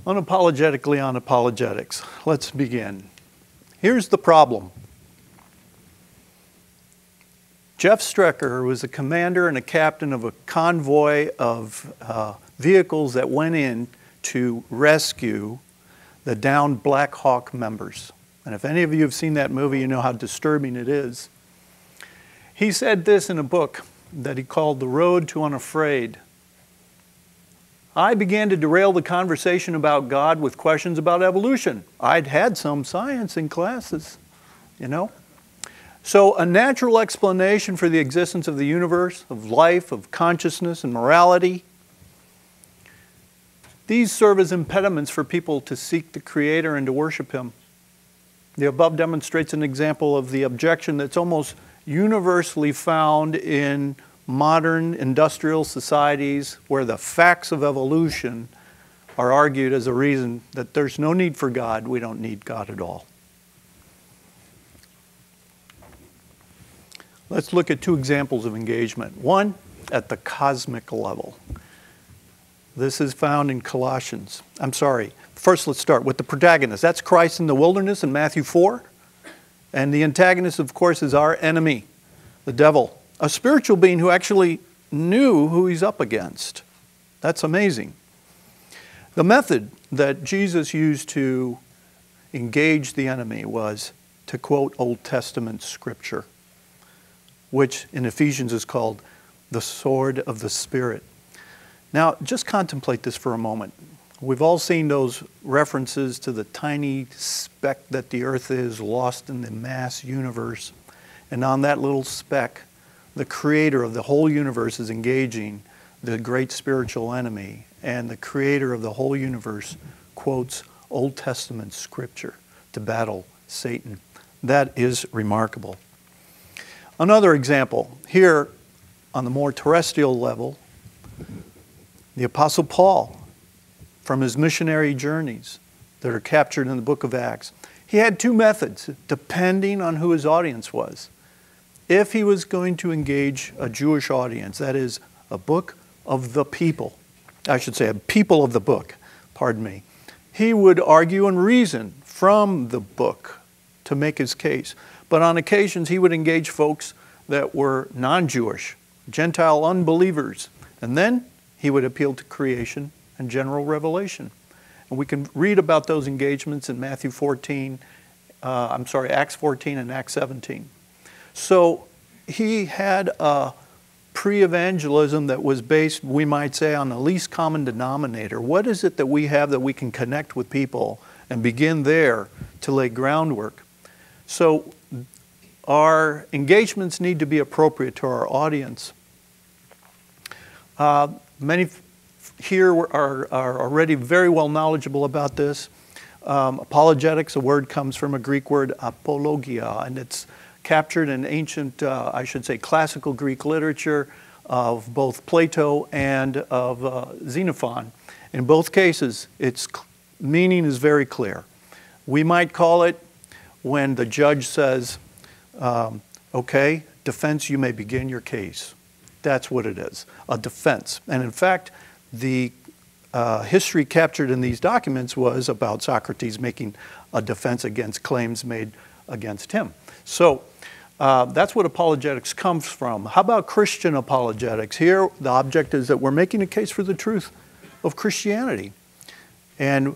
Unapologetically on apologetics. Let's begin. Here's the problem. Jeff Strecker was a commander and a captain of a convoy of vehicles that went in to rescue the downed Black Hawk members. And if any of you have seen that movie, you know how disturbing it is. He said this in a book that he called The Road to Unafraid. I began to derail the conversation about God with questions about evolution. I'd had some science in classes, you know. So a natural explanation for the existence of the universe, of life, of consciousness and morality, these serve as impediments for people to seek the Creator and to worship Him. The above demonstrates an example of the objection that's almost universally found in modern industrial societies where the facts of evolution are argued as a reason that there's no need for God, we don't need God at all. Let's look at two examples of engagement. One, at the cosmic level. This is found in Colossians. First let's start with the protagonist. That's Christ in the wilderness in Matthew 4. And the antagonist, of course, is our enemy, the devil. A spiritual being who actually knew who he's up against. That's amazing. The method that Jesus used to engage the enemy was to quote Old Testament scripture, which in Ephesians is called the sword of the Spirit. Now, just contemplate this for a moment. We've all seen those references to the tiny speck that the earth is, lost in the mass universe. And on that little speck, the creator of the whole universe is engaging the great spiritual enemy, and the creator of the whole universe quotes Old Testament scripture to battle Satan. That is remarkable. Another example, here on the more terrestrial level, the Apostle Paul, from his missionary journeys that are captured in the book of Acts. He had two methods, depending on who his audience was. If he was going to engage a Jewish audience, that is, a book of the people, I should say a people of the book, pardon me, he would argue and reason from the book to make his case. But on occasions he would engage folks that were non-Jewish, Gentile unbelievers, and then he would appeal to creation and general revelation. And we can read about those engagements in Acts 14 and Acts 17. So he had a pre-evangelism that was based, we might say, on the least common denominator. What is it that we have that we can connect with people and begin there to lay groundwork? So our engagements need to be appropriate to our audience. Many here are already very well knowledgeable about this. Apologetics, a word comes from a Greek word apologia, and it's captured in ancient, classical Greek literature of both Plato and of Xenophon. In both cases, its meaning is very clear. We might call it when the judge says, okay, defense, you may begin your case. That's what it is, a defense. And in fact, the history captured in these documents was about Socrates making a defense against claims made against him. So that's what apologetics comes from. How about Christian apologetics? Here, the object is that we're making a case for the truth of Christianity. And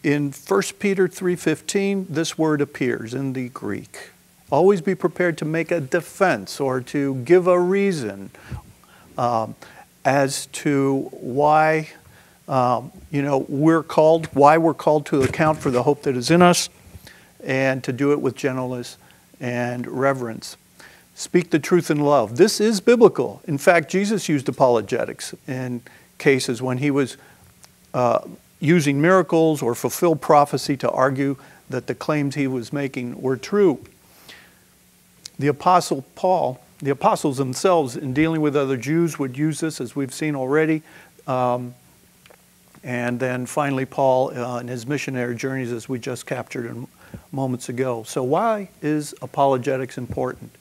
in 1 Peter 3:15, this word appears in the Greek. Always be prepared to make a defense or to give a reason as to why we're called to account for the hope that is in us, and to do it with gentleness and reverence. Speak the truth in love. This is biblical. In fact, Jesus used apologetics in cases when he was using miracles or fulfilled prophecy to argue that the claims he was making were true. The Apostle Paul, the apostles themselves, in dealing with other Jews, would use this, as we've seen already. And then finally Paul in his missionary journeys, as we just captured moments ago. So why is apologetics important?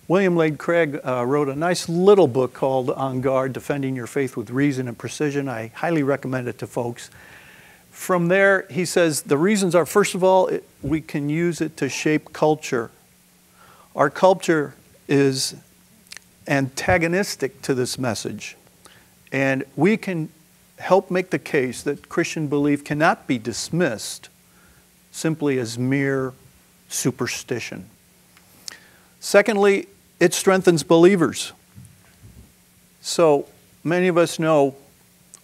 William Lane Craig wrote a nice little book called On Guard, Defending Your Faith with Reason and Precision. I highly recommend it to folks. From there, he says, the reasons are, first of all, we can use it to shape culture. Our culture is antagonistic to this message. And we can help make the case that Christian belief cannot be dismissed simply as mere superstition. Secondly, it strengthens believers. So many of us know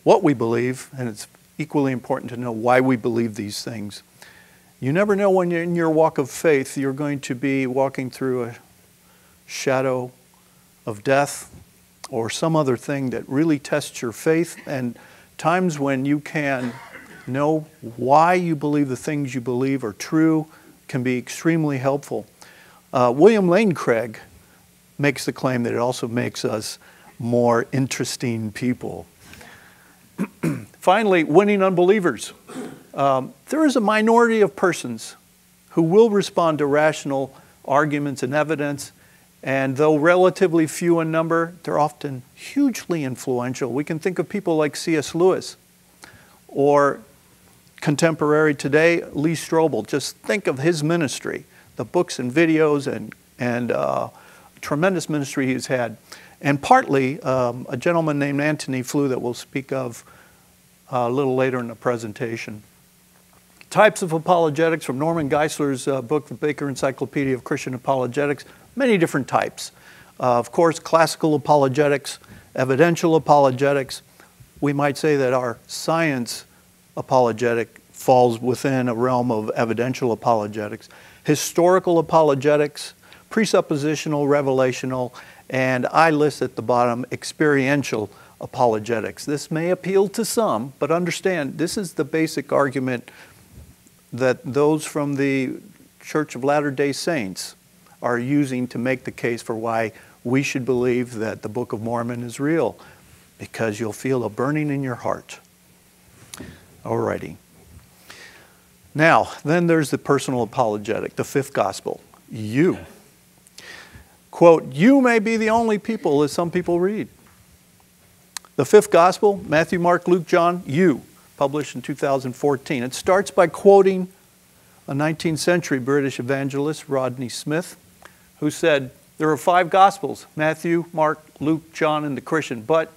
what we believe, and it's equally important to know why we believe these things. You never know when you're in your walk of faith, you're going to be walking through a shadow of death or some other thing that really tests your faith, and times when you can know why you believe the things you believe are true can be extremely helpful. William Lane Craig makes the claim that it also makes us more interesting people. Finally, winning unbelievers. There is a minority of persons who will respond to rational arguments and evidence, and though relatively few in number, they're often hugely influential. We can think of people like C.S. Lewis or contemporary today, Lee Strobel. Just think of his ministry, the books and videos and tremendous ministry he's had. And partly a gentleman named Anthony Flew that we'll speak of a little later in the presentation. Types of apologetics from Norman Geisler's book, The Baker Encyclopedia of Christian Apologetics. Many different types. Of course, classical apologetics, evidential apologetics. We might say that our science apologetic falls within a realm of evidential apologetics. Historical apologetics, presuppositional, revelational, and I list at the bottom experiential apologetics. This may appeal to some, but understand this is the basic argument that those from the Church of Latter-day Saints are using to make the case for why we should believe that the Book of Mormon is real, because you'll feel a burning in your heart. Alrighty. Now, then there's the personal apologetic, the fifth gospel. You. Quote, you may be the only people, as some people read. The fifth gospel, Matthew, Mark, Luke, John, you, published in 2014. It starts by quoting a 19th century British evangelist, Rodney Smith, who said, there are 5 gospels, Matthew, Mark, Luke, John, and the Christian, but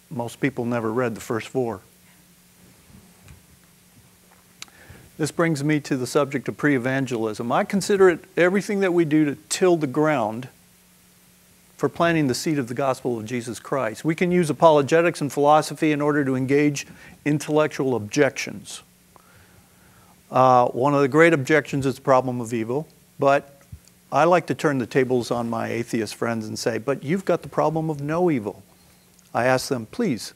most people never read the first 4. This brings me to the subject of pre-evangelism. I consider it everything that we do to till the ground for planting the seed of the gospel of Jesus Christ. We can use apologetics and philosophy in order to engage intellectual objections. One of the great objections is the problem of evil, but I like to turn the tables on my atheist friends and say, but you've got the problem of no evil. I ask them, please,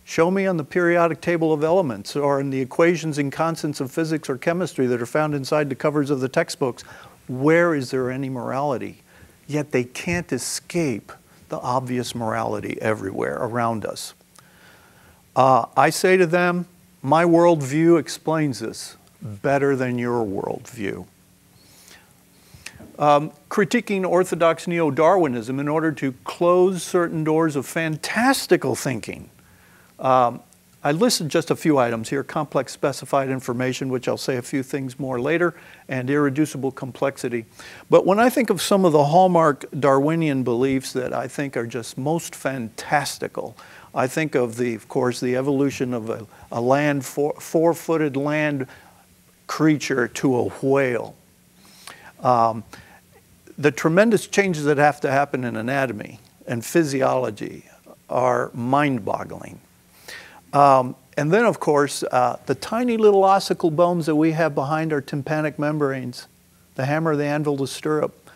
show me on the periodic table of elements or in the equations and constants of physics or chemistry that are found inside the covers of the textbooks, where is there any morality? Yet they can't escape the obvious morality everywhere around us. I say to them, my worldview explains this better than your worldview. Critiquing orthodox neo-Darwinism in order to close certain doors of fantastical thinking. I listed just a few items here: complex specified information, which I'll say a few things more later, and irreducible complexity. But when I think of some of the hallmark Darwinian beliefs that I think are just most fantastical, I think of course, the evolution of a land, four-footed land creature to a whale. The tremendous changes that have to happen in anatomy and physiology are mind-boggling. And then, of course, the tiny little ossicle bones that we have behind our tympanic membranes, the hammer, the anvil, the stirrup,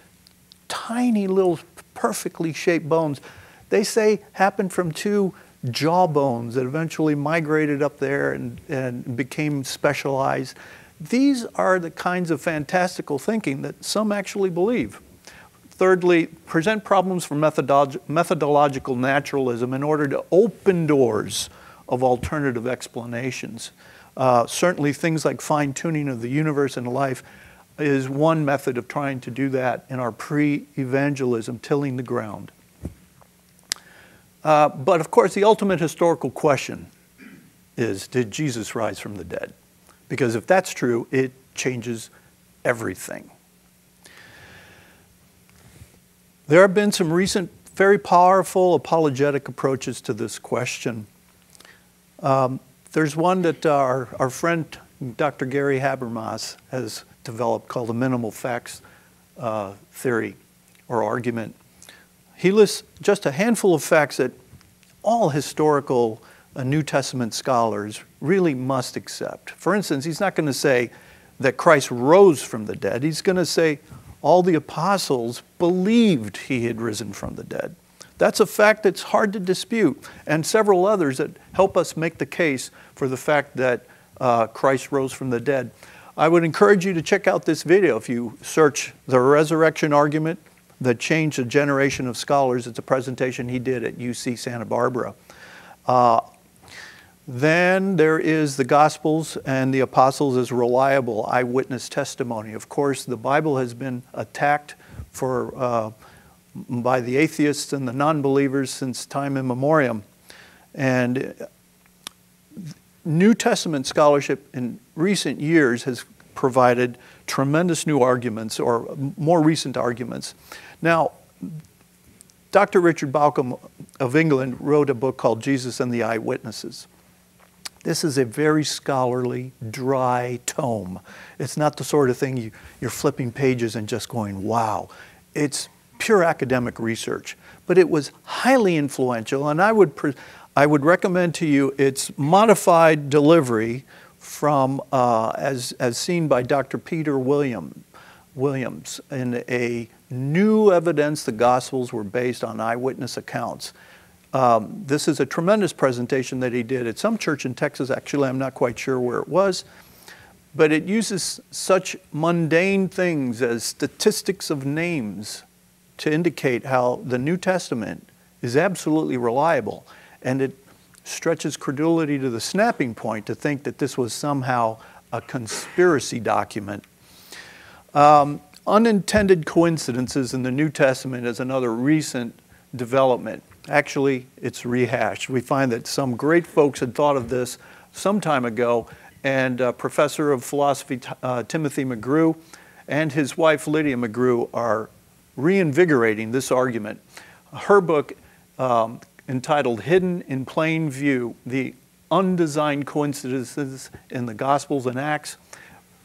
tiny little perfectly shaped bones, they say happened from 2 jaw bones that eventually migrated up there and became specialized. These are the kinds of fantastical thinking that some actually believe. Thirdly, present problems for methodological naturalism in order to open doors of alternative explanations. Certainly things like fine-tuning of the universe and life is one method of trying to do that in our pre-evangelism, tilling the ground. But of course, the ultimate historical question is, did Jesus rise from the dead? Because if that's true, it changes everything. There have been some recent very powerful apologetic approaches to this question. There's one that our friend Dr. Gary Habermas has developed called the minimal facts theory or argument. He lists just a handful of facts that all historical New Testament scholars really must accept. For instance, he's not going to say that Christ rose from the dead. He's going to say all the apostles believed he had risen from the dead. That's a fact that's hard to dispute, and several others that help us make the case for the fact that Christ rose from the dead. I would encourage you to check out this video. If you search the resurrection argument that changed a generation of scholars, it's a presentation he did at UC Santa Barbara. Then there is the Gospels and the Apostles as reliable eyewitness testimony. Of course, the Bible has been attacked by the atheists and the non-believers since time immemorial. And New Testament scholarship in recent years has provided tremendous new arguments, or more recent arguments. Now, Dr. Richard Bauckham of England wrote a book called Jesus and the Eyewitnesses. This is a very scholarly, dry tome. It's not the sort of thing you're flipping pages and just going, wow. It's pure academic research. But it was highly influential, and I would recommend to you its modified delivery from, as seen by Dr. Peter Williams in a New Evidence the Gospels were based on eyewitness accounts. This is a tremendous presentation that he did at some church in Texas. Actually, I'm not quite sure where it was. But it uses such mundane things as statistics of names to indicate how the New Testament is absolutely reliable. And it stretches credulity to the snapping point to think that this was somehow a conspiracy document. Unintended coincidences in the New Testament is another recent development. Actually, it's rehashed. We find that some great folks had thought of this some time ago, and Professor of Philosophy Timothy McGrew and his wife Lydia McGrew are reinvigorating this argument. Her book, entitled Hidden in Plain View, The Undesigned Coincidences in the Gospels and Acts,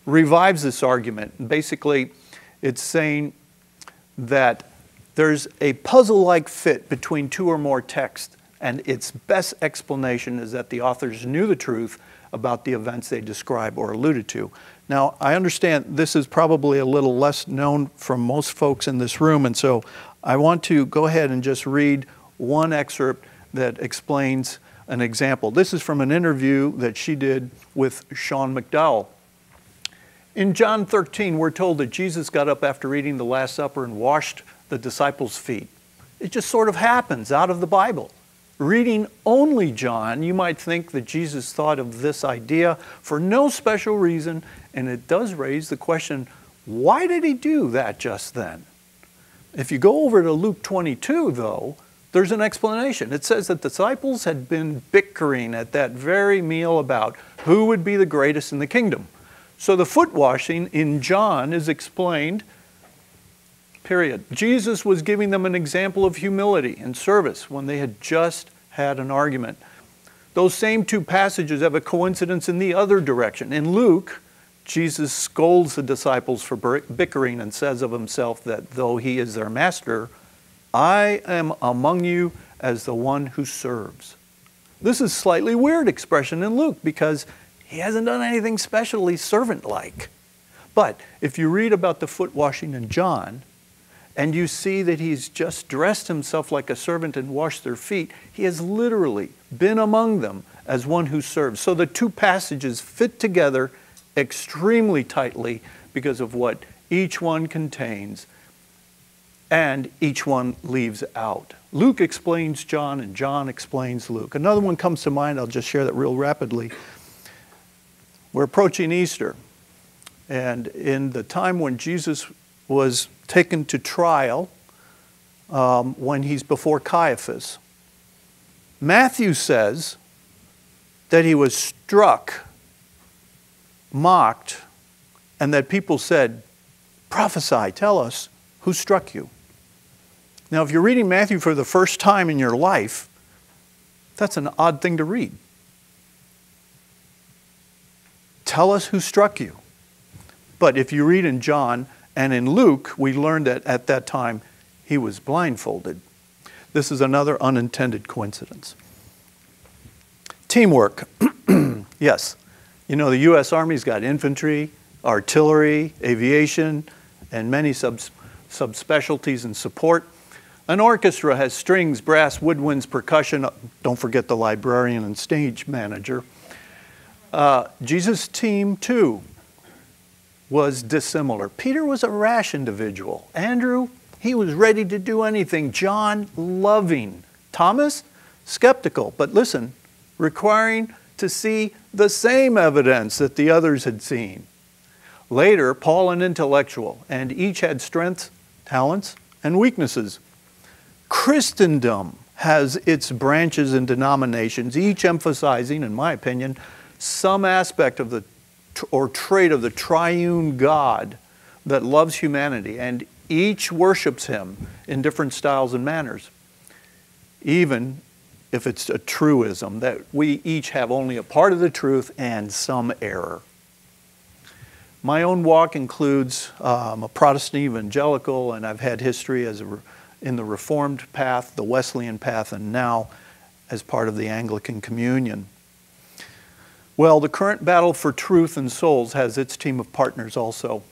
revives this argument. Basically, it's saying that there's a puzzle-like fit between two or more texts, and its best explanation is that the authors knew the truth about the events they describe or alluded to. Now, I understand this is probably a little less known from most folks in this room, and so I want to go ahead and just read one excerpt that explains an example. This is from an interview that she did with Sean McDowell. In John 13, we're told that Jesus got up after eating the Last Supper and washed the disciples' feet. It just sort of happens out of the Bible. Reading only John, you might think that Jesus thought of this idea for no special reason, and it does raise the question, why did he do that just then? If you go over to Luke 22, though, there's an explanation. It says that the disciples had been bickering at that very meal about who would be the greatest in the kingdom. So the foot washing in John is explained, period. Jesus was giving them an example of humility and service when they had just had an argument. Those same two passages have a coincidence in the other direction. In Luke, Jesus scolds the disciples for bickering and says of himself that though he is their master, I am among you as the one who serves. This is a slightly weird expression in Luke because he hasn't done anything specially servant-like. But if you read about the foot washing in John, and you see that he's just dressed himself like a servant and washed their feet, he has literally been among them as one who serves. So the two passages fit together extremely tightly because of what each one contains and each one leaves out. Luke explains John and John explains Luke. Another one comes to mind, I'll just share that real rapidly. We're approaching Easter, and in the time when Jesus was taken to trial, when he's before Caiaphas, Matthew says that he was struck mocked, and that people said, prophesy, tell us who struck you. Now, if you're reading Matthew for the first time in your life, that's an odd thing to read. Tell us who struck you. But if you read in John and in Luke, we learned that at that time he was blindfolded. This is another unintended coincidence. Teamwork. Yes. You know, the U.S. Army's got infantry, artillery, aviation, and many subspecialties and support. An orchestra has strings, brass, woodwinds, percussion. Don't forget the librarian and stage manager. Jesus' team, too, was dissimilar. Peter was a rash individual. Andrew, he was ready to do anything. John, loving. Thomas, skeptical. But listen, requiring to see the same evidence that the others had seen. Later, Paul, an intellectual, and each had strengths, talents, and weaknesses. Christendom has its branches and denominations, each emphasizing, in my opinion, some aspect of the or trait of the triune God that loves humanity, and each worships him in different styles and manners. Even if it's a truism, that we each have only a part of the truth and some error. My own walk includes a Protestant evangelical, and I've had history as in the Reformed path, the Wesleyan path, and now as part of the Anglican Communion. Well, the current battle for truth and souls has its team of partners also.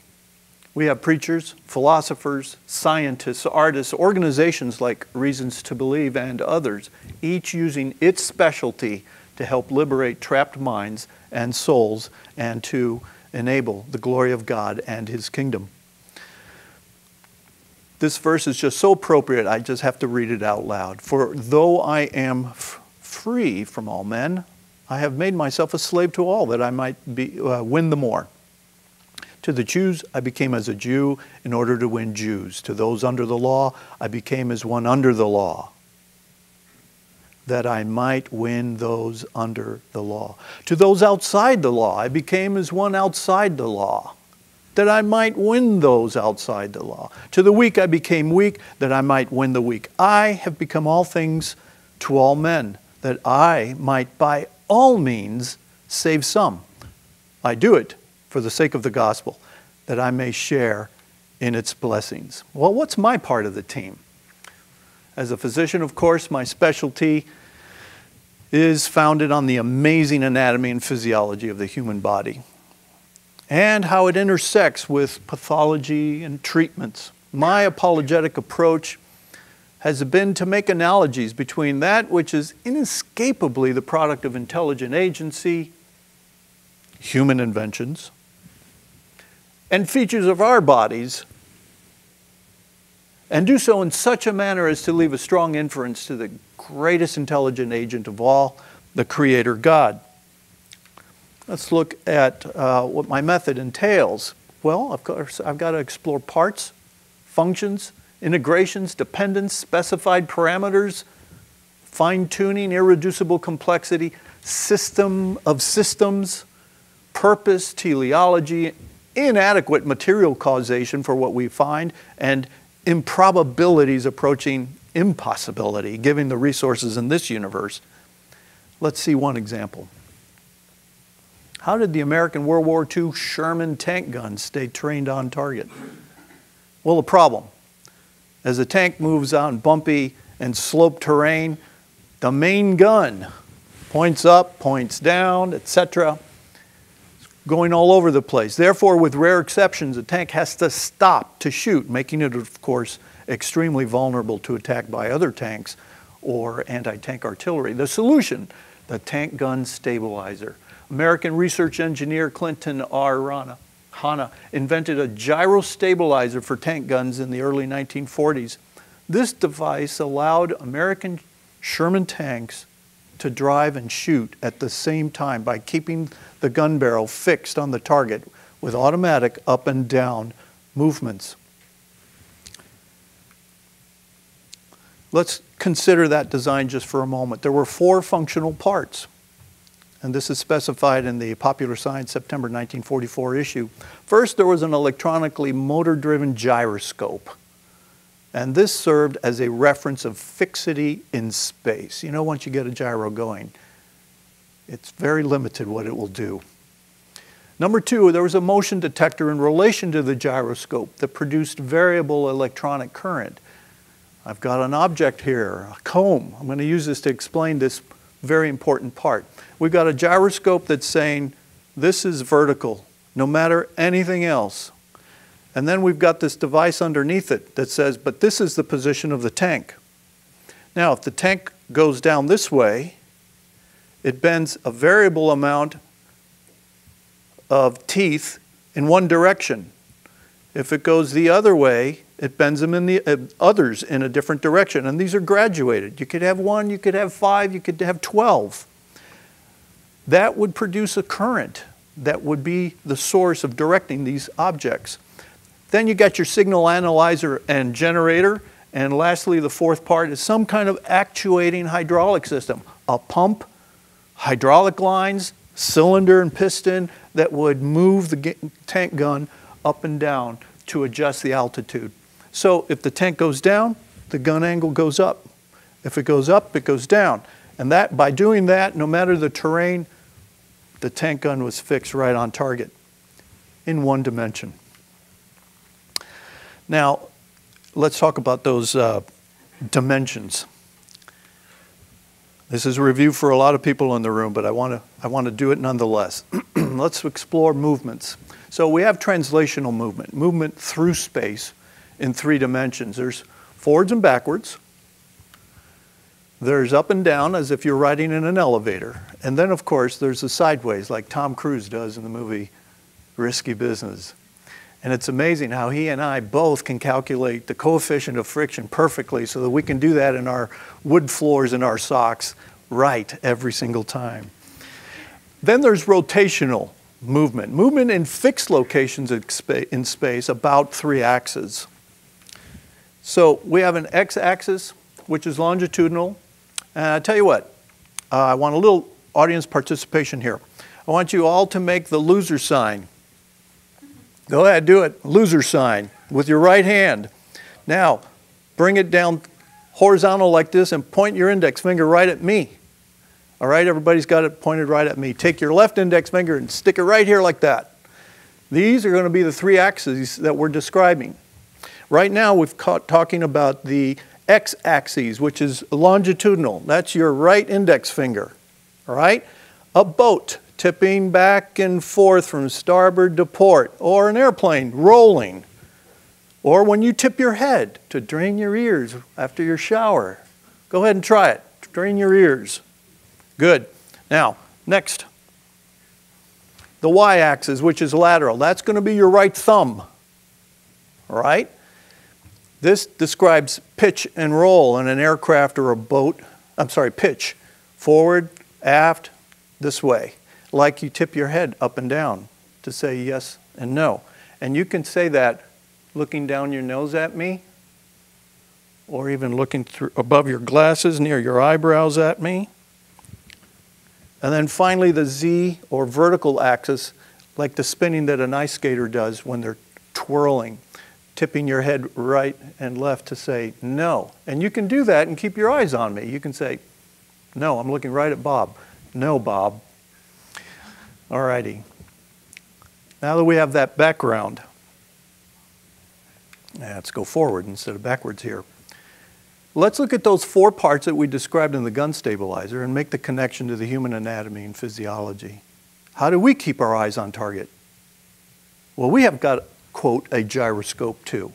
We have preachers, philosophers, scientists, artists, organizations like Reasons to Believe, and others, each using its specialty to help liberate trapped minds and souls and to enable the glory of God and His kingdom. This verse is just so appropriate, I just have to read it out loud. For though I am free from all men, I have made myself a slave to all, that I might win the more. To the Jews, I became as a Jew in order to win Jews. To those under the law, I became as one under the law, that I might win those under the law. To those outside the law, I became as one outside the law, that I might win those outside the law. To the weak, I became weak, that I might win the weak. I have become all things to all men, that I might by all means save some. I do it for the sake of the gospel, that I may share in its blessings. Well, what's my part of the team? As a physician, of course, my specialty is founded on the amazing anatomy and physiology of the human body and how it intersects with pathology and treatments. My apologetic approach has been to make analogies between that which is inescapably the product of intelligent agency, human inventions, and features of our bodies, and do so in such a manner as to leave a strong inference to the greatest intelligent agent of all, the Creator God. Let's look at what my method entails. Well, of course, I've got to explore parts, functions, integrations, dependence, specified parameters, fine-tuning, irreducible complexity, system of systems, purpose, teleology, inadequate material causation for what we find, and improbabilities approaching impossibility, given the resources in this universe. Let's see one example. How did the American World War II Sherman tank guns stay trained on target? Well, the problem. As the tank moves on bumpy and sloped terrain, the main gun points up, points down, etc., going all over the place. Therefore, with rare exceptions, the tank has to stop to shoot, making it, of course, extremely vulnerable to attack by other tanks or anti-tank artillery. The solution, the tank gun stabilizer. American research engineer Clinton R. Hanna invented a gyro stabilizer for tank guns in the early 1940s. This device allowed American Sherman tanks to drive and shoot at the same time by keeping the gun barrel fixed on the target with automatic up and down movements. Let's consider that design just for a moment. There were 4 functional parts. and this is specified in the Popular Science September 1944 issue. First, there was an electronically motor-driven gyroscope, and this served as a reference of fixity in space. You know, once you get a gyro going, it's very limited what it will do. Number two, there was a motion detector in relation to the gyroscope that produced variable electronic current. I've got an object here, a comb. I'm going to use this to explain this very important part. We've got a gyroscope that's saying this is vertical, no matter anything else. And then we've got this device underneath it that says, but this is the position of the tank. Now, if the tank goes down this way, it bends a variable amount of teeth in one direction. If it goes the other way, it bends them in the others in a different direction. And these are graduated. You could have 1, you could have 5, you could have 12. That would produce a current that would be the source of directing these objects. Then you got your signal analyzer and generator. And lastly, the fourth part is some kind of actuating hydraulic system. A pump, hydraulic lines, cylinder and piston that would move the tank gun up and down to adjust the altitude. So if the tank goes down, the gun angle goes up. If it goes up, it goes down. And that, by doing that, no matter the terrain, the tank gun was fixed right on target in one dimension. Now, let's talk about those dimensions. This is a review for a lot of people in the room, but I want to do it nonetheless. Let's explore movements. So we have translational movement, movement through space in 3 dimensions. There's forwards and backwards. There's up and down, as if you're riding in an elevator. And then, of course, there's the sideways, like Tom Cruise does in the movie Risky Business. And it's amazing how he and I both can calculate the coefficient of friction perfectly so that we can do that in our wood floors and our socks right every single time. Then there's rotational movement. Movement in fixed locations in space about 3 axes. So we have an x-axis, which is longitudinal. And I tell you what, I want a little audience participation here. I want you all to make the loser sign. Go ahead, do it. Loser sign with your right hand. Now, bring it down horizontal like this and point your index finger right at me. All right, everybody's got it pointed right at me. Take your left index finger and stick it right here like that. These are going to be the 3 axes that we're describing. Right now, we've talking about the x-axis, which is longitudinal. That's your right index finger. All right? A boat tipping back and forth from starboard to port, or an airplane rolling, or when you tip your head to drain your ears after your shower. Go ahead and try it. Drain your ears. Good. Now, next. The y-axis, which is lateral. That's going to be your right thumb. All right? This describes pitch and roll in an aircraft or a boat. I'm sorry, pitch. Forward, aft, this way. Like you tip your head up and down to say yes and no. And you can say that looking down your nose at me, or even looking through above your glasses near your eyebrows at me. And then finally the Z, or vertical axis, like the spinning that an ice skater does when they're twirling, tipping your head right and left to say no. And you can do that and keep your eyes on me. You can say, no, I'm looking right at Bob. No, Bob. All righty. Now that we have that background, let's go forward instead of backwards here. Let's look at those 4 parts that we described in the gun stabilizer and make the connection to the human anatomy and physiology. How do we keep our eyes on target? Well, we have got, quote, a gyroscope too.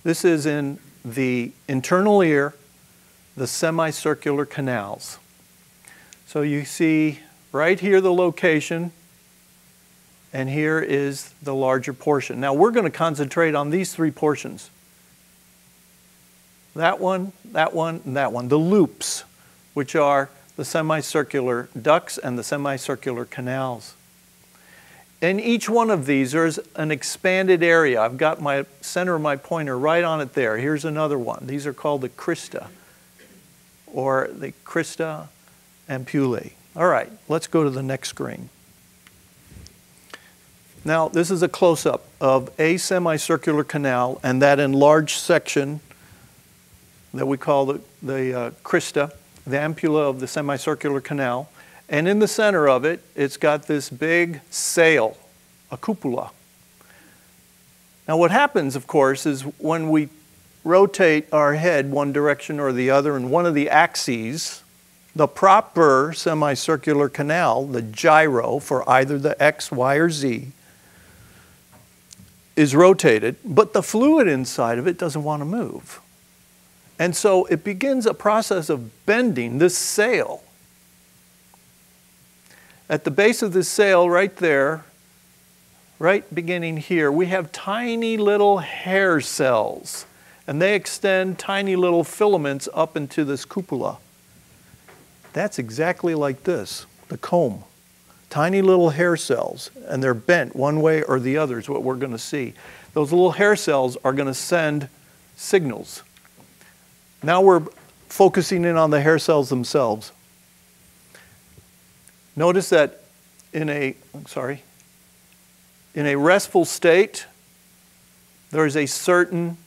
This is in the internal ear, the semicircular canals. So you see right here the location, and here is the larger portion. Now we're going to concentrate on these 3 portions. That one, that one, and that one. The loops, which are the semicircular ducts and the semicircular canals. In each one of these, there's an expanded area. I've got my center of my pointer right on it there. Here's another one. These are called the crista, or the crista ampullae. All right, let's go to the next screen. Now, this is a close-up of a semicircular canal and that enlarged section that we call the crista, the ampulla of the semicircular canal. And in the center of it, it's got this big sail, a cupola. Now, what happens, of course, is when we rotate our head one direction or the other in one of the axes, the proper semicircular canal, the gyro for either the X, Y, or Z, is rotated, but the fluid inside of it doesn't want to move. And so it begins a process of bending this sail. At the base of this sail right there, right beginning here, we have tiny little hair cells. And they extend tiny little filaments up into this cupola. That's exactly like this, the comb. Tiny little hair cells, and they're bent one way or the other is what we're going to see. Those little hair cells are going to send signals. Now we're focusing in on the hair cells themselves. Notice that in a restful state, there is a certain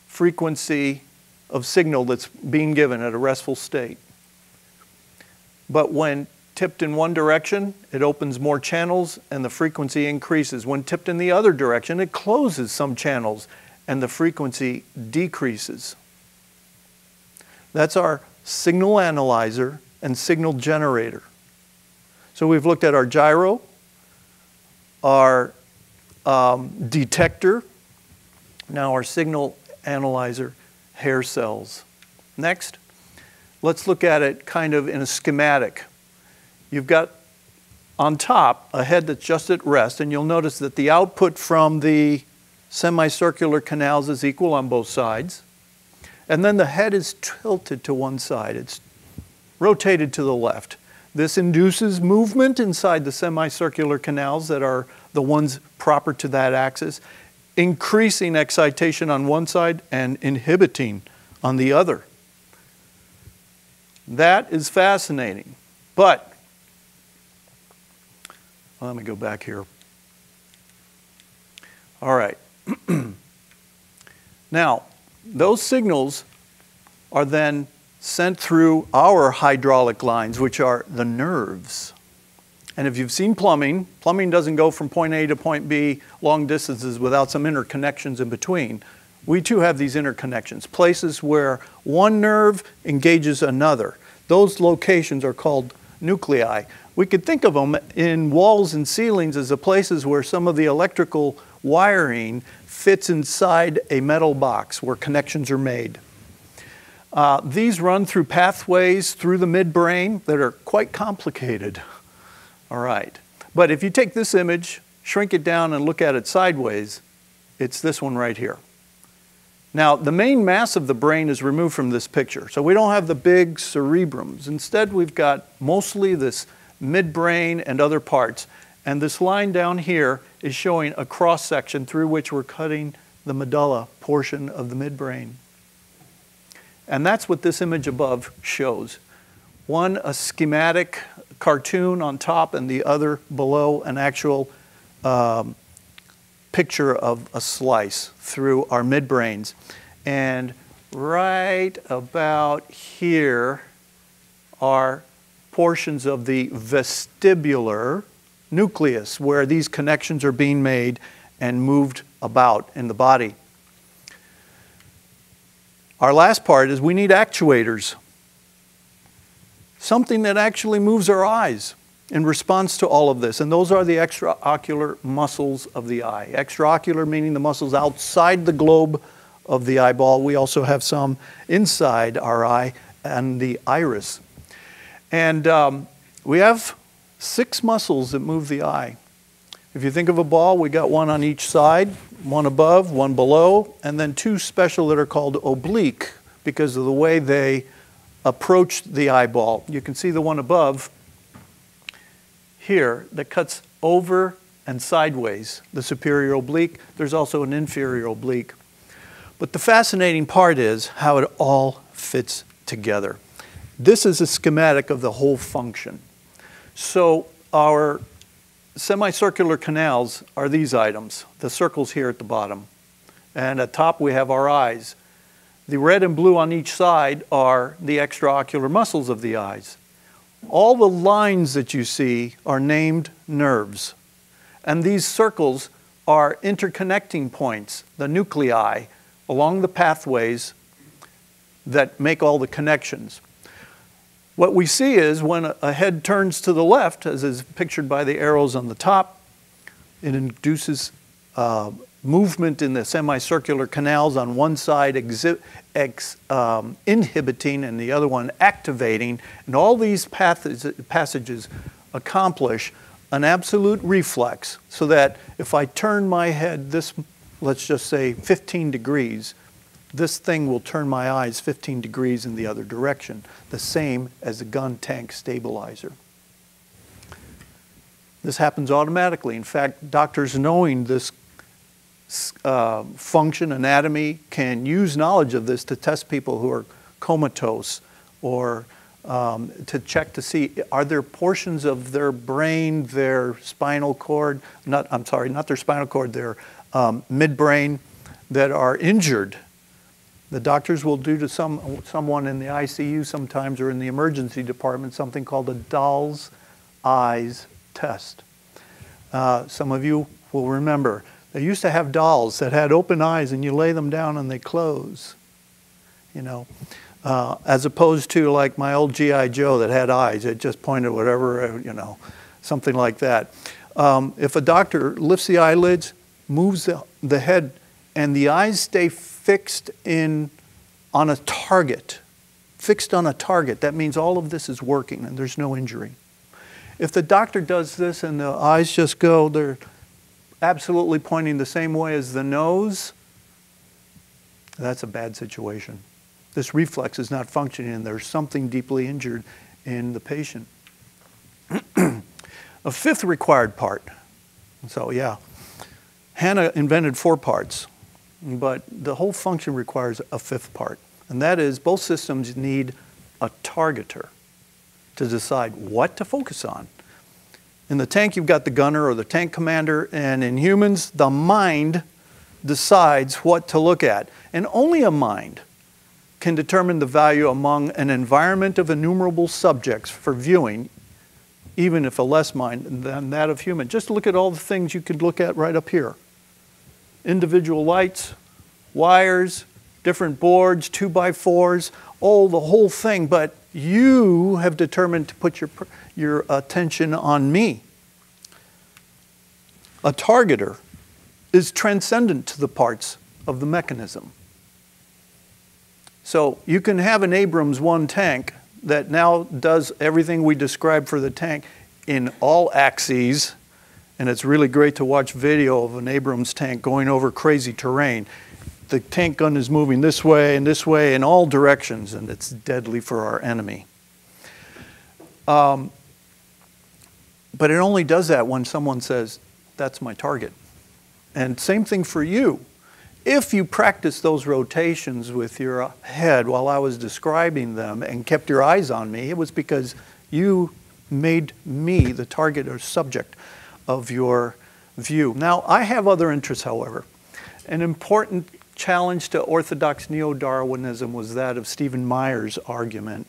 frequency of signal that's being given at a restful state. But when tipped in one direction, it opens more channels and the frequency increases. When tipped in the other direction, it closes some channels and the frequency decreases. That's our signal analyzer and signal generator. So we've looked at our gyro, our detector, now our signal analyzer, hair cells. Next, let's look at it kind of in a schematic. You've got on top a head that's just at rest, and you'll notice that the output from the semicircular canals is equal on both sides. And then the head is tilted to one side. It's rotated to the left. This induces movement inside the semicircular canals that are the ones proper to that axis, increasing excitation on one side and inhibiting on the other. That is fascinating. But, let me go back here. All right. Now, those signals are then sent through our hydraulic lines, which are the nerves. And if you've seen plumbing, plumbing doesn't go from point A to point B long distances without some interconnections in between. We too have these interconnections, places where one nerve engages another. Those locations are called nuclei. We could think of them in walls and ceilings as the places where some of the electrical wiring fits inside a metal box where connections are made. These run through pathways through the midbrain that are quite complicated. All right. But if you take this image, shrink it down and look at it sideways, it's this one right here. Now, the main mass of the brain is removed from this picture. So we don't have the big cerebrums. Instead, we've got mostly this midbrain and other parts. And this line down here is showing a cross-section through which we're cutting the medulla portion of the midbrain. And that's what this image above shows. One, a schematic cartoon on top, and the other below, an actual picture of a slice through our midbrains. And right about here are portions of the vestibular nucleus where these connections are being made and moved about in the body. Our last part is we need actuators. Something that actually moves our eyes in response to all of this. And those are the extraocular muscles of the eye. Extraocular meaning the muscles outside the globe of the eyeball. We also have some inside our eye and the iris. And we have 6 muscles that move the eye. If you think of a ball, we got one on each side, one above, one below, and then 2 special that are called oblique because of the way they approach the eyeball. You can see the one above here that cuts over and sideways, the superior oblique. There's also an inferior oblique. But the fascinating part is how it all fits together. This is a schematic of the whole function. So our semicircular canals are these items, the circles here at the bottom. And at top we have our eyes. The red and blue on each side are the extraocular muscles of the eyes. All the lines that you see are named nerves. And these circles are interconnecting points, the nuclei, along the pathways that make all the connections. What we see is when a head turns to the left, as is pictured by the arrows on the top, it induces movement in the semicircular canals, on one side inhibiting and the other one activating. And all these passages accomplish an absolute reflex, so that if I turn my head this, let's just say 15 degrees, this thing will turn my eyes 15 degrees in the other direction, the same as a gun tank stabilizer. This happens automatically. In fact, doctors knowing this function, anatomy, can use knowledge of this to test people who are comatose, or to check to see, are there portions of their brain, their spinal cord, not their spinal cord, their midbrain, that are injured. The doctors will do to someone in the ICU sometimes, or in the emergency department, something called a doll's eyes test. Some of you will remember, they used to have dolls that had open eyes, and you lay them down and they close, you know, as opposed to like my old GI Joe that had eyes. It just pointed whatever, you know, something like that. If a doctor lifts the eyelids, moves the head, and the eyes stay fixed on a target, that means all of this is working and there's no injury. If the doctor does this and the eyes just go, they're absolutely pointing the same way as the nose, that's a bad situation. This reflex is not functioning and there's something deeply injured in the patient. A fifth required part. So yeah, Hannah invented 4 parts, but the whole function requires a 5th part. And that is, both systems need a targeter to decide what to focus on. In the tank, you've got the gunner or the tank commander, and in humans, the mind decides what to look at. And only a mind can determine the value among an environment of innumerable subjects for viewing, even if a less mind than that of human. Just look at all the things you could look at right up here. Individual lights, wires, different boards, 2x4s, the whole thing. But you have determined to put your attention on me. A targeter is transcendent to the parts of the mechanism. So you can have an Abrams 1 tank that now does everything we described for the tank in all axes, and it's really great to watch video of an Abrams tank going over crazy terrain. The tank gun is moving this way in all directions, and it's deadly for our enemy. But it only does that when someone says, that's my target. And same thing for you. If you practice those rotations with your head while I was describing them and kept your eyes on me, it was because you made me the target or subject of your view. Now, I have other interests, however. An important challenge to orthodox neo-Darwinism was that of Stephen Meyer's argument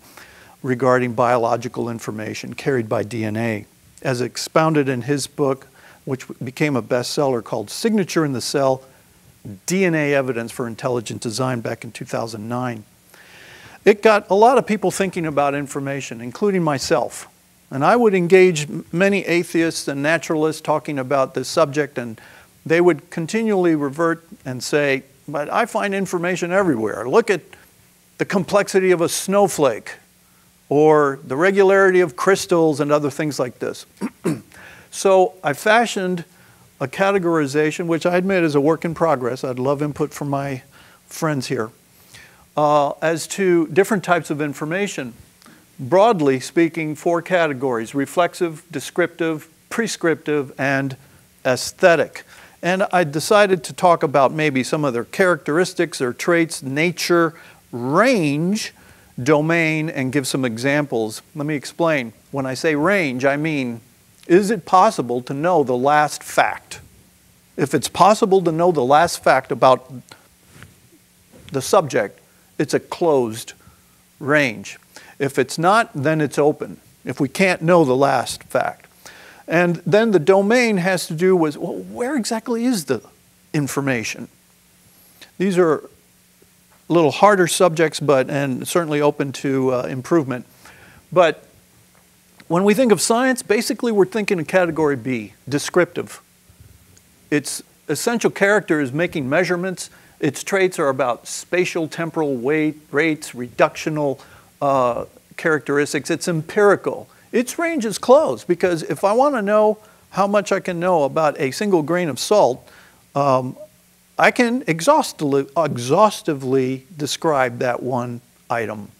regarding biological information carried by DNA, as expounded in his book, which became a bestseller, called Signature in the Cell: DNA Evidence for Intelligent Design, back in 2009. It got a lot of people thinking about information, including myself. And I would engage many atheists and naturalists talking about this subject, and they would continually revert and say, but I find information everywhere. Look at the complexity of a snowflake, or the regularity of crystals and other things like this. So I fashioned a categorization, which I admit is a work in progress. I'd love input from my friends here, as to different types of information. Broadly speaking, 4 categories: reflexive, descriptive, prescriptive, and aesthetic. And I decided to talk about maybe some of their characteristics, their traits, nature, range, domain, and give some examples. Let me explain. When I say range, I mean, is it possible to know the last fact? If it's possible to know the last fact about the subject, it's a closed range. If it's not, then it's open, if we can't know the last fact. And then the domain has to do with, well, where exactly is the information? These are a little harder subjects, and certainly open to improvement. But when we think of science, basically we're thinking in category B, descriptive. Its essential character is making measurements. Its traits are about spatial, temporal rates, reductional characteristics. It's empirical. Its range is closed, because if I want to know how much I can know about a single grain of salt, I can exhaustively describe that one item.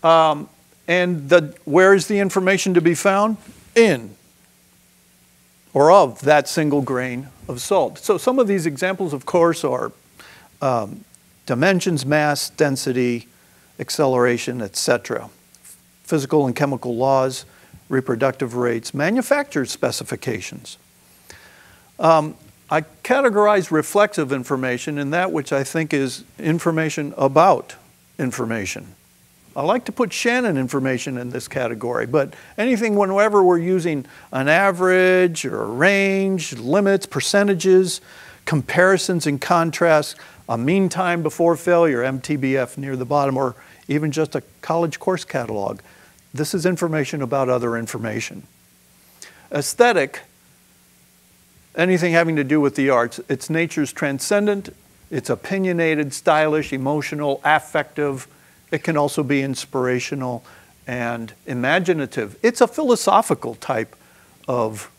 And where is the information to be found? In or of that single grain of salt. So some of these examples, of course, are dimensions, mass, density, acceleration, etc. Physical and chemical laws, reproductive rates, manufacturer's specifications. I categorize reflexive information in that which I think is information about information. I like to put Shannon information in this category, but anything whenever we're using an average or a range, limits, percentages, comparisons and contrasts, a mean time before failure, MTBF near the bottom, or even just a college course catalog. This is information about other information. Aesthetic, anything having to do with the arts, its nature's transcendent, it's opinionated, stylish, emotional, affective. It can also be inspirational and imaginative. It's a philosophical type of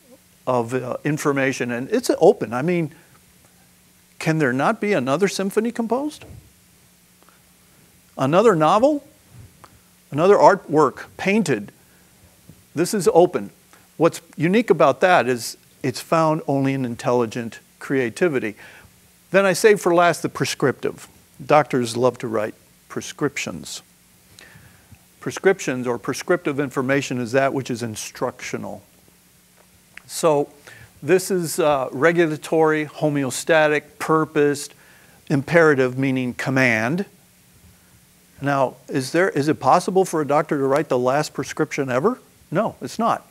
information, and it's open. I mean, can there not be another symphony composed? Another novel? Another artwork painted? This is open. What's unique about that is it's found only in intelligent creativity. Then I save for last the prescriptive. Doctors love to write prescriptions. Prescriptions or prescriptive information is that which is instructional. So this is regulatory, homeostatic, purposed, imperative, meaning command. Now, is it possible for a doctor to write the last prescription ever? No, it's not.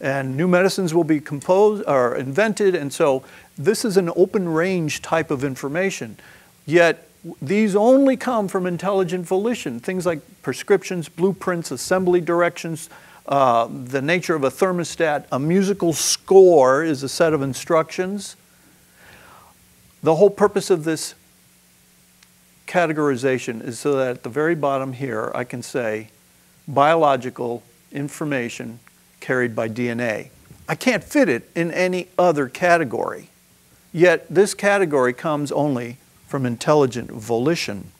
And new medicines will be composed or invented, and so this is an open range type of information. Yet these only come from intelligent volition. Things like prescriptions, blueprints, assembly directions, the nature of a thermostat, a musical score is a set of instructions. The whole purpose of this categorization is so that at the very bottom here I can say biological information carried by DNA. I can't fit it in any other category. Yet this category comes only from intelligent volition.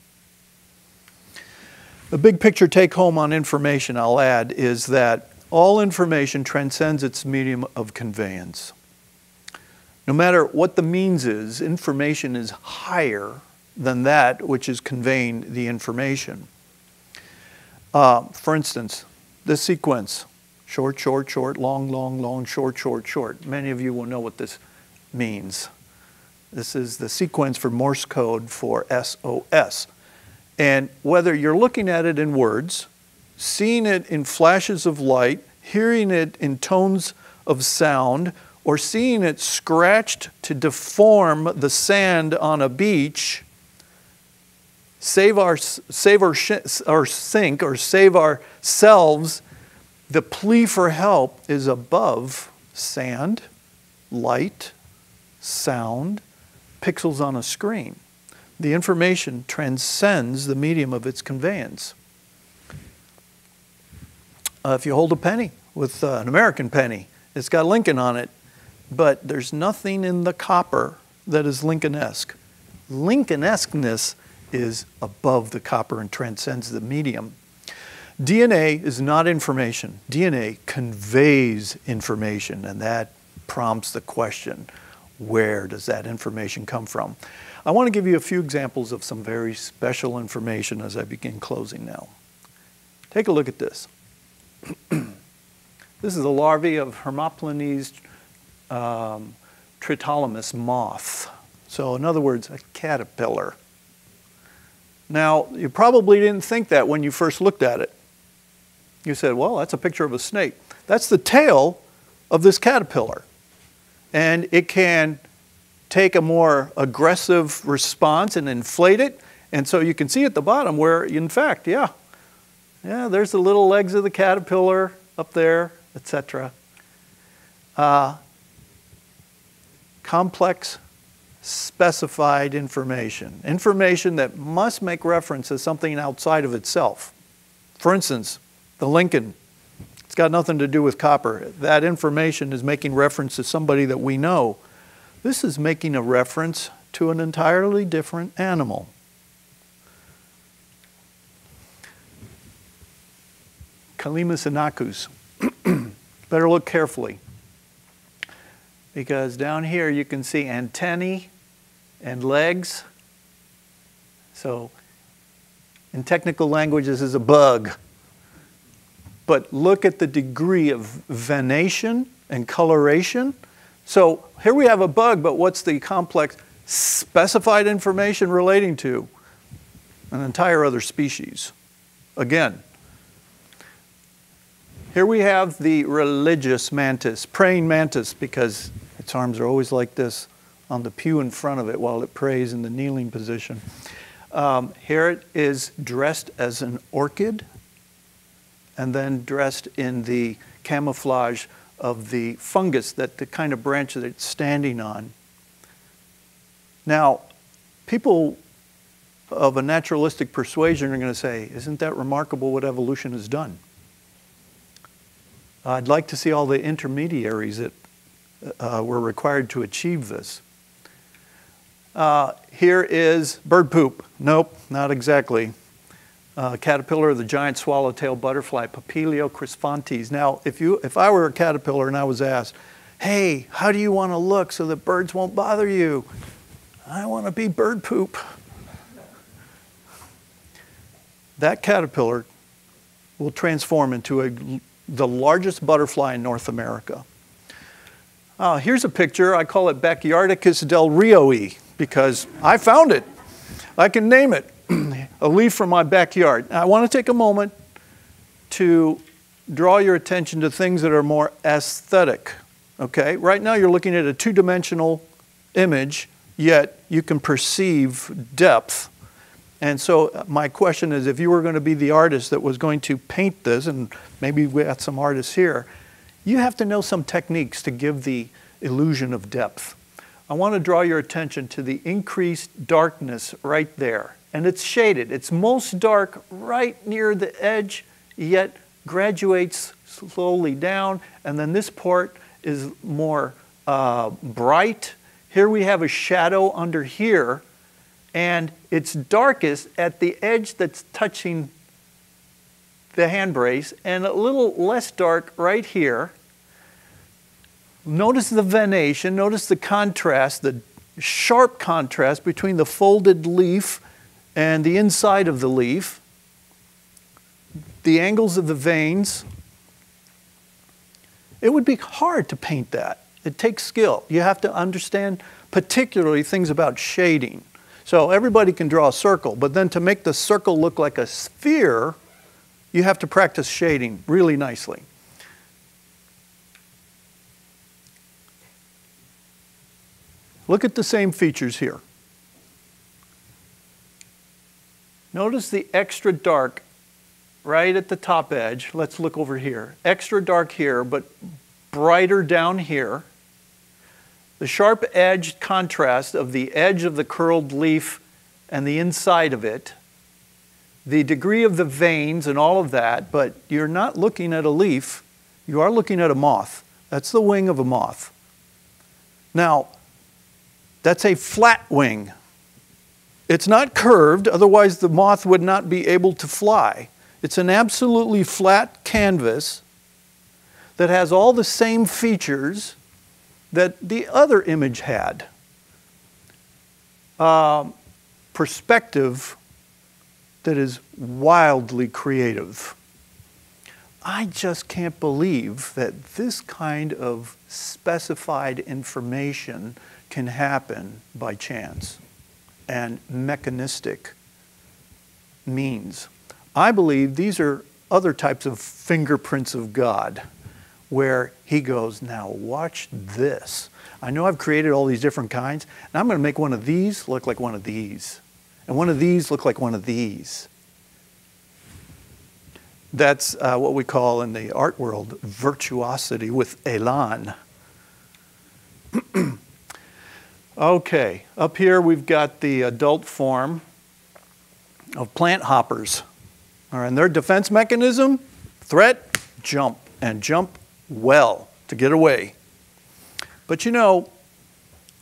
The big picture take home on information, I'll add, is that all information transcends its medium of conveyance. No matter what the means is, information is higher than that which is conveying the information. For instance, this sequence, short, short, short, long, long, long, short, short, short. Many of you will know what this means. This is the sequence for Morse code for SOS. And whether you're looking at it in words, seeing it in flashes of light, hearing it in tones of sound, or seeing it scratched to deform the sand on a beach, save or sink or save ourselves, the plea for help is above sand, light, sound, pixels on a screen. The information transcends the medium of its conveyance. If you hold a penny with an American penny, it's got Lincoln on it, but there's nothing in the copper that is Lincoln-esque. Lincoln-esqueness is above the copper and transcends the medium. DNA is not information. DNA conveys information, and that prompts the question, where does that information come from? I want to give you a few examples of some very special information as I begin closing now. Take a look at this. This is a larvae of Hermoplenes tritolamus moth. So in other words, a caterpillar. Now, you probably didn't think that when you first looked at it. You said, well, that's a picture of a snake. That's the tail of this caterpillar. And it can take a more aggressive response and inflate it. And so you can see at the bottom where, in fact, yeah, there's the little legs of the caterpillar up there, etc. Complex specified information. Information that must make reference to something outside of itself. For instance, the Lincoln. It's got nothing to do with copper. That information is making reference to somebody that we know. This is making a reference to an entirely different animal. Calimus inachus. Better look carefully, because down here you can see antennae and legs. So in technical language, this is a bug. But look at the degree of venation and coloration. So here we have a bug, but what's the complex specified information relating to? An entire other species. Again, here we have the religious mantis, praying mantis, because its arms are always like this on the pew in front of it while it prays in the kneeling position. Here it is dressed as an orchid, and then dressed in the camouflage of the fungus, that the kind of branch that it's standing on. Now, people of a naturalistic persuasion are going to say, isn't that remarkable what evolution has done? I'd like to see all the intermediaries that were required to achieve this. Here is bird poop. Nope, not exactly. Caterpillar of the giant swallowtail butterfly, Papilio crisphantes. Now, if I were a caterpillar and I was asked, hey, how do you want to look so that birds won't bother you? I want to be bird poop. That caterpillar will transform into the largest butterfly in North America. Here's a picture. I call it Backyardicus del Rioi because I found it. I can name it. A leaf from my backyard. Now, I want to take a moment to draw your attention to things that are more aesthetic. Okay? Right now you're looking at a two-dimensional image, yet you can perceive depth. And so my question is, if you were going to be the artist that was going to paint this, and maybe we got some artists here, you have to know some techniques to give the illusion of depth. I want to draw your attention to the increased darkness right there. And it's shaded. It's most dark right near the edge, yet graduates slowly down. And then this part is more bright. Here we have a shadow under here. And it's darkest at the edge that's touching the hand brace, and a little less dark right here. Notice the venation, notice the contrast, the sharp contrast between the folded leaf and the inside of the leaf, the angles of the veins. It would be hard to paint that. It takes skill. You have to understand particularly things about shading. So everybody can draw a circle, but then to make the circle look like a sphere, you have to practice shading really nicely. Look at the same features here. Notice the extra dark right at the top edge. Let's look over here. Extra dark here, but brighter down here. The sharp edged contrast of the edge of the curled leaf and the inside of it. The degree of the veins and all of that, but you're not looking at a leaf. You are looking at a moth. That's the wing of a moth. Now, that's a flat wing. It's not curved, otherwise the moth would not be able to fly. It's an absolutely flat canvas that has all the same features that the other image had. Perspective that is wildly creative. I just can't believe that this kind of specified information can happen by chance and mechanistic means. I believe these are other types of fingerprints of God, where he goes, now watch this. I know I've created all these different kinds, and I'm going to make one of these look like one of these, and one of these look like one of these. That's what we call in the art world virtuosity with élan. Okay, up here we've got the adult form of plant hoppers. All right, and their defense mechanism, threat, jump, and jump well to get away. But you know,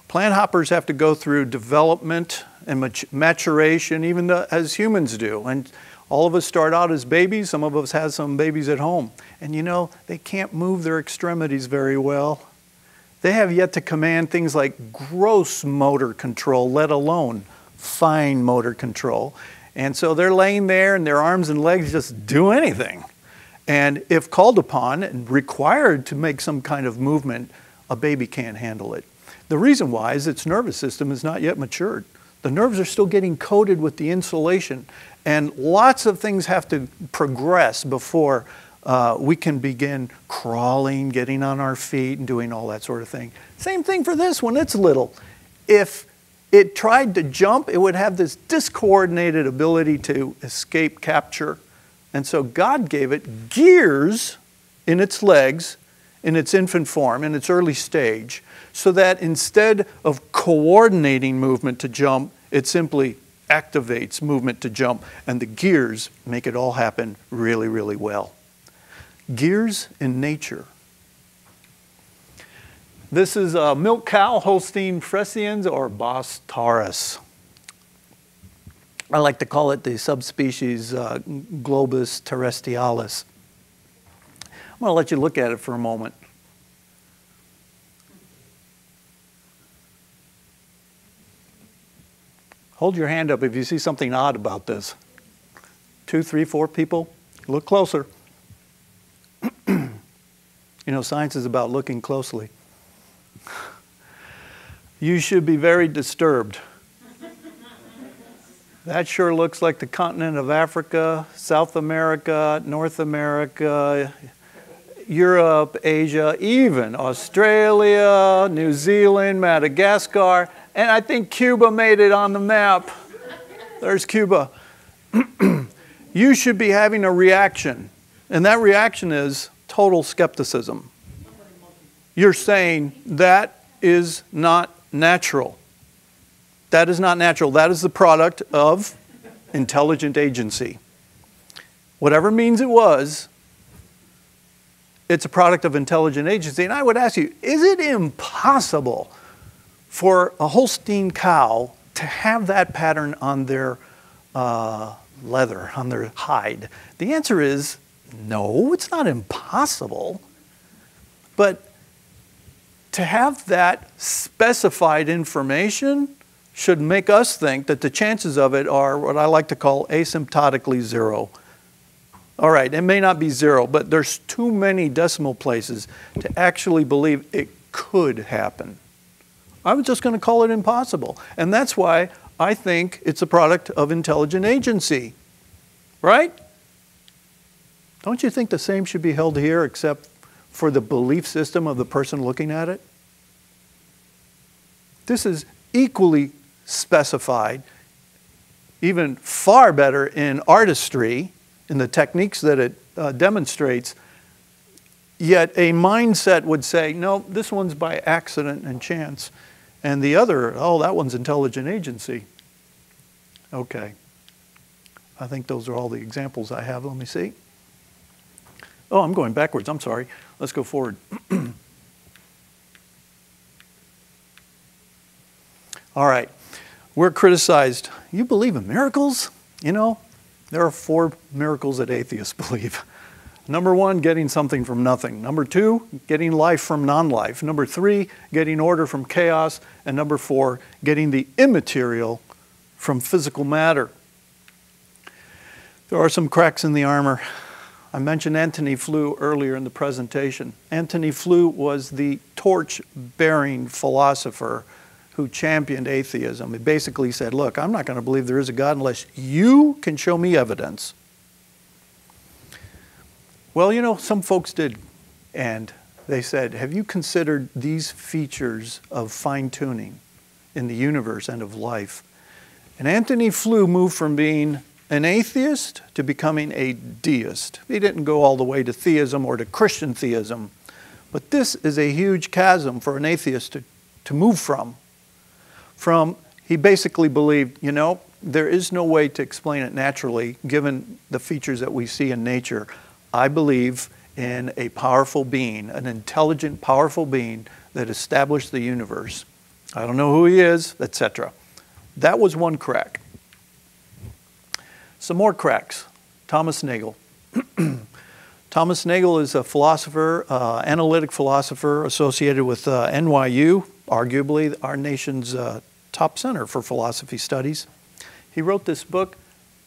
plant hoppers have to go through development and maturation, even as humans do. And all of us start out as babies. Some of us have some babies at home. And you know, they can't move their extremities very well. They have yet to command things like gross motor control, let alone fine motor control. And so they're laying there and their arms and legs just do anything. And if called upon and required to make some kind of movement, a baby can't handle it. The reason why is its nervous system is not yet matured. The nerves are still getting coated with the insulation. And lots of things have to progress before we can begin crawling, getting on our feet, and doing all that sort of thing. Same thing for this when it's little. If it tried to jump, it would have this discoordinated ability to escape capture. And so God gave it gears in its legs, in its infant form, in its early stage, so that instead of coordinating movement to jump, it simply activates movement to jump, and the gears make it all happen really, really well. Gears in nature. This is a milk cow, Holstein Friesians or Bos taurus. I like to call it the subspecies Globus terrestrialis. I'm going to let you look at it for a moment. Hold your hand up if you see something odd about this. 2, 3, 4 people, look closer. You know, science is about looking closely. You should be very disturbed. That sure looks like the continent of Africa, South America, North America, Europe, Asia, even Australia, New Zealand, Madagascar, and I think Cuba made it on the map. There's Cuba. You should be having a reaction, and that reaction is total skepticism. You're saying that is not natural. That is not natural. That is the product of intelligent agency. Whatever means it was, it's a product of intelligent agency. And I would ask you, is it impossible for a Holstein cow to have that pattern on their leather, on their hide? The answer is no, it's not impossible. But to have that specified information should make us think that the chances of it are what I like to call asymptotically zero. All right, it may not be zero, but there's too many decimal places to actually believe it could happen. I'm just going to call it impossible. And that's why I think it's a product of intelligent agency. Right? Don't you think the same should be held here except for the belief system of the person looking at it? This is equally specified, even far better in artistry, in the techniques that it demonstrates. Yet a mindset would say, no, this one's by accident and chance. And the other, oh, that one's intelligent agency. Okay. I think those are all the examples I have. Let me see. Oh, I'm going backwards. I'm sorry. Let's go forward. All right. We're criticized. You believe in miracles? You know, there are 4 miracles that atheists believe. Number 1, getting something from nothing. Number 2, getting life from non-life. Number 3, getting order from chaos. And number 4, getting the immaterial from physical matter. There are some cracks in the armor. I mentioned Antony Flew earlier in the presentation. Antony Flew was the torch-bearing philosopher who championed atheism. He basically said, look, I'm not going to believe there is a God unless you can show me evidence. Well, you know, some folks did, and they said, have you considered these features of fine-tuning in the universe and of life? And Antony Flew moved from being an atheist to becoming a deist. He didn't go all the way to theism or to Christian theism, but this is a huge chasm for an atheist to move from. He basically believed, you know, there is no way to explain it naturally given the features that we see in nature. I believe in a powerful being, an intelligent, powerful being that established the universe. I don't know who he is, etc. That was one crack. Some more cracks. Thomas Nagel. Thomas Nagel is a philosopher, analytic philosopher associated with NYU, arguably our nation's top center for philosophy studies. He wrote this book,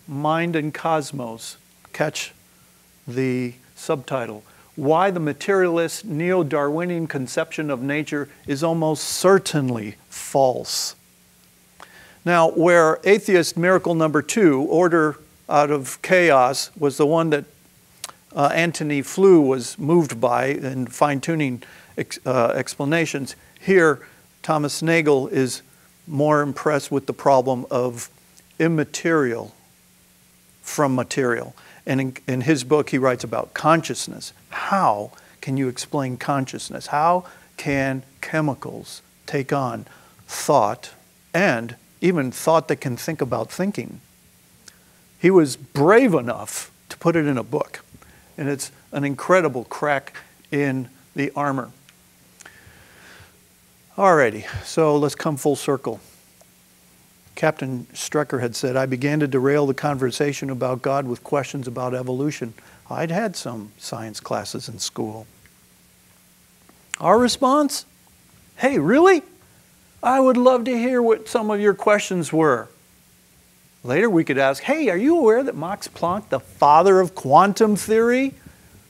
Mind and Cosmos. Catch the subtitle. Why the materialist neo-Darwinian conception of nature is almost certainly false. Now, where atheist miracle number 2, order out of chaos, was the one that Antony Flew was moved by in fine-tuning explanations, here Thomas Nagel is more impressed with the problem of immaterial from material. And in his book, he writes about consciousness. How can you explain consciousness? How can chemicals take on thought, and even thought that can think about thinking? He was brave enough to put it in a book. And it's an incredible crack in the armor. Alrighty, so let's come full circle. Captain Strecker had said, I began to derail the conversation about God with questions about evolution. I'd had some science classes in school. Our response? Hey, really? I would love to hear what some of your questions were. Later we could ask, hey, are you aware that Max Planck, the father of quantum theory,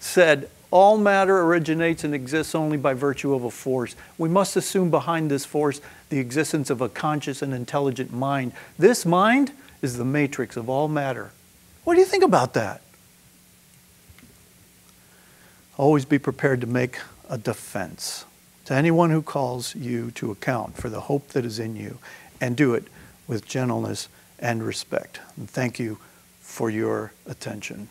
said all matter originates and exists only by virtue of a force. We must assume behind this force the existence of a conscious and intelligent mind. This mind is the matrix of all matter. What do you think about that? Always be prepared to make a defense to anyone who calls you to account for the hope that is in you, and do it with gentleness and respect. And thank you for your attention.